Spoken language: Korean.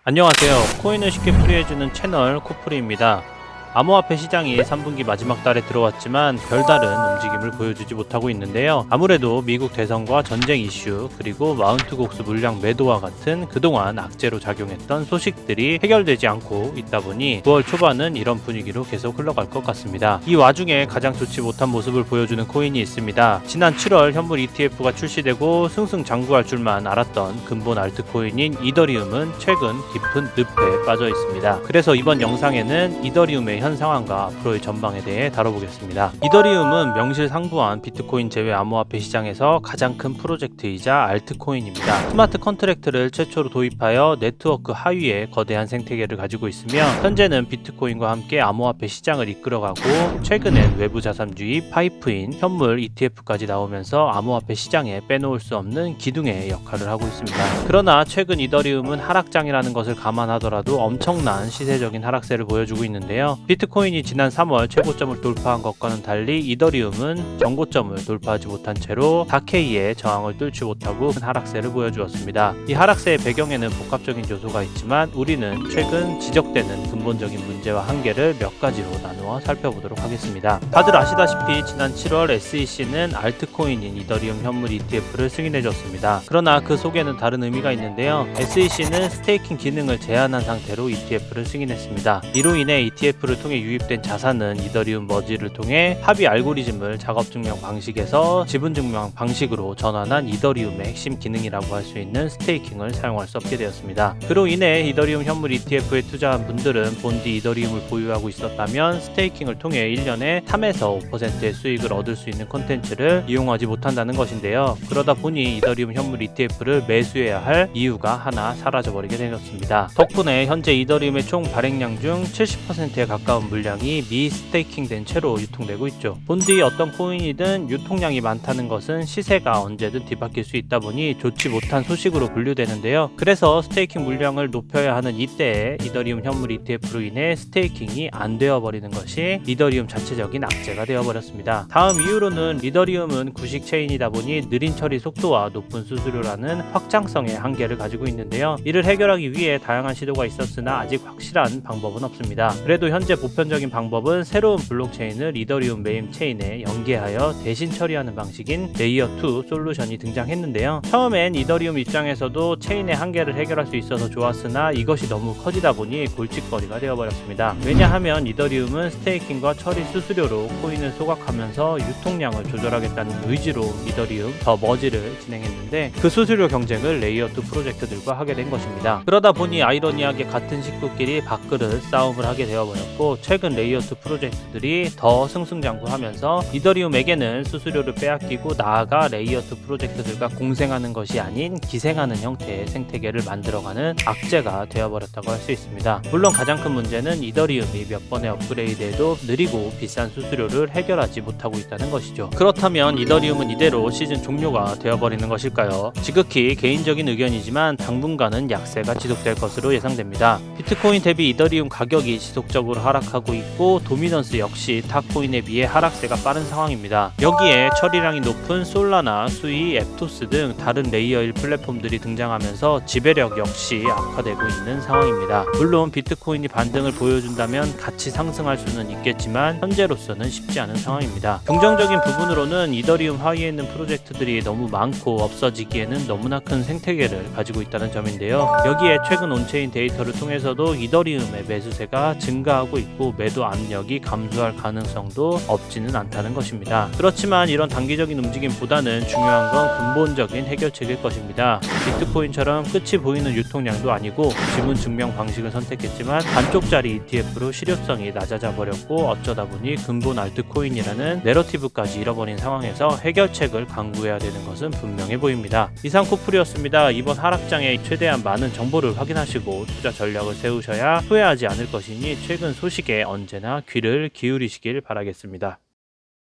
안녕하세요. 코인을 쉽게 풀이해주는 채널 코프리입니다. 암호화폐 시장이 3분기 마지막 달에 들어왔지만 별다른 움직임을 보여주지 못하고 있는데요. 아무래도 미국 대선과 전쟁 이슈, 그리고 마운트 곡수 물량 매도와 같은 그동안 악재로 작용했던 소식들이 해결되지 않고 있다 보니 9월 초반은 이런 분위기로 계속 흘러갈 것 같습니다. 이 와중에 가장 좋지 못한 모습을 보여주는 코인이 있습니다. 지난 7월 현물 ETF가 출시되고 승승장구할 줄만 알았던 근본 알트코인인 이더리움은 최근 깊은 늪에 빠져 있습니다. 그래서 이번 영상에는 이더리움의 현 상황과 앞으로의 전망에 대해 다뤄보겠습니다. 이더리움은 명실상부한 비트코인 제외 암호화폐 시장에서 가장 큰 프로젝트이자 알트코인입니다. 스마트 컨트랙트를 최초로 도입하여 네트워크 하위에 거대한 생태계를 가지고 있으며 현재는 비트코인과 함께 암호화폐 시장을 이끌어가고 최근엔 외부 자산 유입, 파이프인, 현물 ETF까지 나오면서 암호화폐 시장에 빼놓을 수 없는 기둥의 역할을 하고 있습니다. 그러나 최근 이더리움은 하락장이라는 것을 감안하더라도 엄청난 시세적인 하락세를 보여주고 있는데요. 비트코인이 지난 3월 최고점을 돌파한 것과는 달리 이더리움은 정고점을 돌파하지 못한 채로 4K의 저항을 뚫지 못하고 큰 하락세를 보여주었습니다. 이 하락세의 배경에는 복합적인 요소가 있지만 우리는 최근 지적되는 근본적인 문제와 한계를 몇 가지로 나누어 살펴보도록 하겠습니다. 다들 아시다시피 지난 7월 SEC는 알트코인인 이더리움 현물 ETF를 승인해줬습니다. 그러나 그 속에는 다른 의미가 있는데요. SEC는 스테이킹 기능을 제한한 상태로 ETF를 승인했습니다. 이로 인해 ETF를 통해 유입된 자산은 이더리움 머지를 통해 합의 알고리즘을 작업 증명 방식에서 지분 증명 방식으로 전환한 이더리움의 핵심 기능이라고 할 수 있는 스테이킹을 사용할 수 없게 되었습니다. 그로 인해 이더리움 현물 ETF에 투자한 분들은 본디 이더리움을 보유하고 있었다면 스테이킹을 통해 1년에 3에서 5%의 수익을 얻을 수 있는 콘텐츠를 이용하지 못한다는 것인데요. 그러다 보니 이더리움 현물 ETF를 매수해야 할 이유가 하나 사라져버리게 되었습니다. 덕분에 현재 이더리움의 총 발행량 중 70%에 가까운 물량이 미스테이킹된 채로 유통되고 있죠. 본디 어떤 코인이든 유통량이 많다는 것은 시세가 언제든 뒤바뀔 수 있다 보니 좋지 못한 소식으로 분류되는데요. 그래서 스테이킹 물량을 높여야 하는 이때에 이더리움 현물 ETF로 인해 스테이킹이 안 되어버리는 것이 이더리움 자체적인 악재가 되어버렸습니다. 다음 이유로는 이더리움은 구식 체인이다 보니 느린 처리 속도와 높은 수수료라는 확장성의 한계를 가지고 있는데요. 이를 해결하기 위해 다양한 시도가 있었으나 아직 확실한 방법은 없습니다. 그래도 현재 보편적인 방법은 새로운 블록체인을 이더리움 메인 체인에 연계하여 대신 처리하는 방식인 레이어2 솔루션이 등장했는데요. 처음엔 이더리움 입장에서도 체인의 한계를 해결할 수 있어서 좋았으나 이것이 너무 커지다 보니 골칫거리가 되어버렸습니다. 왜냐하면 이더리움은 스테이킹과 처리 수수료로 코인을 소각하면서 유통량을 조절하겠다는 의지로 이더리움 더 머지를 진행했는데 그 수수료 경쟁을 레이어2 프로젝트들과 하게 된 것입니다. 그러다 보니 아이러니하게 같은 식구끼리 밥그릇 싸움을 하게 되어버렸고 최근 레이어2 프로젝트들이 더 승승장구하면서 이더리움에게는 수수료를 빼앗기고 나아가 레이어2 프로젝트들과 공생하는 것이 아닌 기생하는 형태의 생태계를 만들어가는 악재가 되어버렸다고 할 수 있습니다. 물론 가장 큰 문제는 이더리움이 몇 번의 업그레이드에도 느리고 비싼 수수료를 해결하지 못하고 있다는 것이죠. 그렇다면 이더리움은 이대로 시즌 종료가 되어버리는 것일까요? 지극히 개인적인 의견이지만 당분간은 약세가 지속될 것으로 예상됩니다. 비트코인 대비 이더리움 가격이 지속적으로 하락하고 있고 도미넌스 역시 탑코인에 비해 하락세가 빠른 상황입니다. 여기에 처리량이 높은 솔라나, 수이, 앱토스 등 다른 레이어 1 플랫폼들이 등장하면서 지배력 역시 악화되고 있는 상황입니다. 물론 비트코인이 반등을 보여준다면 같이 상승할 수는 있겠지만 현재로서는 쉽지 않은 상황입니다. 긍정적인 부분으로는 이더리움 하위에 있는 프로젝트들이 너무 많고 없어지기에는 너무나 큰 생태계를 가지고 있다는 점인데요. 여기에 최근 온체인 데이터를 통해서도 이더리움의 매수세가 증가하고 있고 매도 압력이 감소할 가능성도 없지는 않다는 것입니다. 그렇지만 이런 단기적인 움직임보다는 중요한 건 근본적인 해결책일 것입니다. 비트코인처럼 끝이 보이는 유통량도 아니고 지분 증명 방식을 선택했지만 반쪽짜리 ETF로 실효성이 낮아져 버렸고 어쩌다 보니 근본 알트코인이라는 내러티브까지 잃어버린 상황에서 해결책을 강구해야 되는 것은 분명해 보입니다. 이상 코프리였습니다. 이번 하락장에 최대한 많은 정보를 확인하시고 투자 전략을 세우셔야 후회하지 않을 것이니 최근 소식에 언제나 귀를 기울이시길 바라겠습니다.